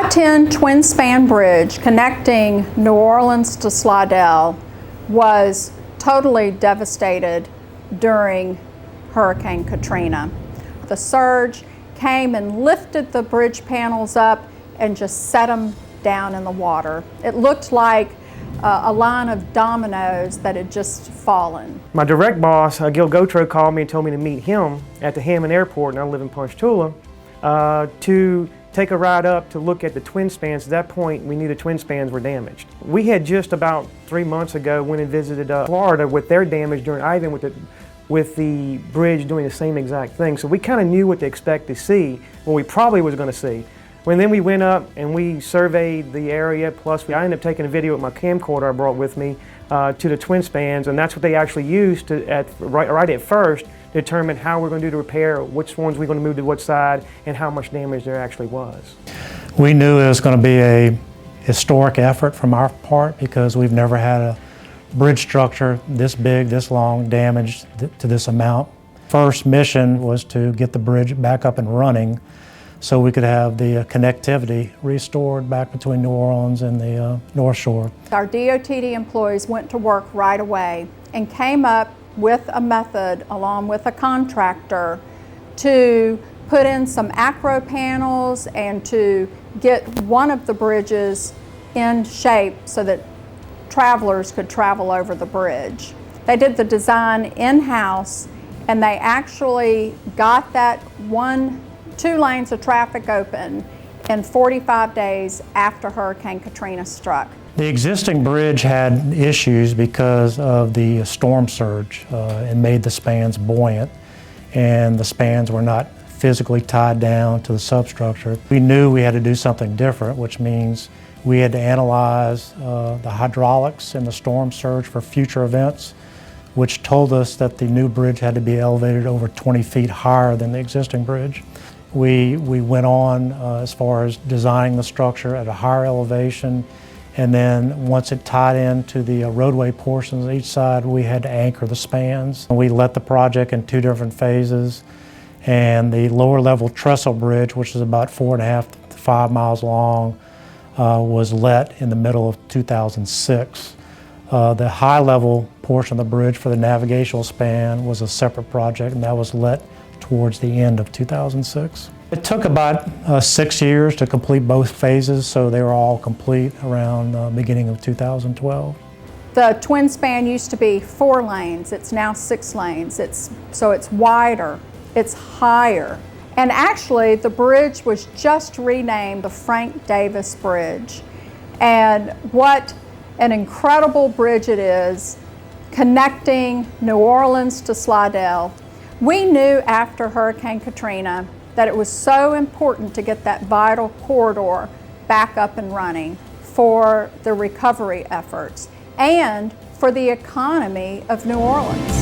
I-10 twin span bridge connecting New Orleans to Slidell was totally devastated during Hurricane Katrina. The surge came and lifted the bridge panels up and just set them down in the water. It looked like a line of dominoes that had just fallen. My direct boss, Gil Gautreaux, called me and told me to meet him at the Hammond Airport, and I live in Ponchatoula, to take a ride up to look at the twin spans. At that point, we knew the twin spans were damaged. We had just about 3 months ago went and visited Florida with their damage during I-10 with the bridge doing the same exact thing. So we kind of knew what to expect to see, what we probably was going to see. Then we went up and we surveyed the area, plus I ended up taking a video with my camcorder I brought with me to the twin spans, and that's what they actually used to, right at first, determine how we're going to do the repair, which ones we're going to move to what side, and how much damage there actually was. We knew it was going to be a historic effort from our part because we've never had a bridge structure this big, this long, damaged to this amount. First mission was to get the bridge back up and running so we could have the connectivity restored back between New Orleans and the North Shore. Our DOTD employees went to work right away and came up with a method along with a contractor to put in some acro panels and to get one of the bridges in shape so that travelers could travel over the bridge. They did the design in-house, and they actually got that 2 lanes of traffic open in 45 days after Hurricane Katrina struck. The existing bridge had issues because of the storm surge. It made the spans buoyant, and the spans were not physically tied down to the substructure. We knew we had to do something different, which means we had to analyze the hydraulics in the storm surge for future events, which told us that the new bridge had to be elevated over 20 feet higher than the existing bridge. We went on as far as designing the structure at a higher elevation, and then once it tied into the roadway portions on each side, we had to anchor the spans. We let the project in 2 different phases, and the lower level trestle bridge, which is about 4.5 to 5 miles long, was let in the middle of 2006. The high level portion of the bridge for the navigational span was a separate project, and that was let towards the end of 2006. It took about 6 years to complete both phases, so they were all complete around beginning of 2012. The twin span used to be 4 lanes, it's now 6 lanes. So it's wider, it's higher. And actually the bridge was just renamed the Frank Davis Bridge. And what an incredible bridge it is, connecting New Orleans to Slidell. We knew after Hurricane Katrina that it was so important to get that vital corridor back up and running for the recovery efforts and for the economy of New Orleans.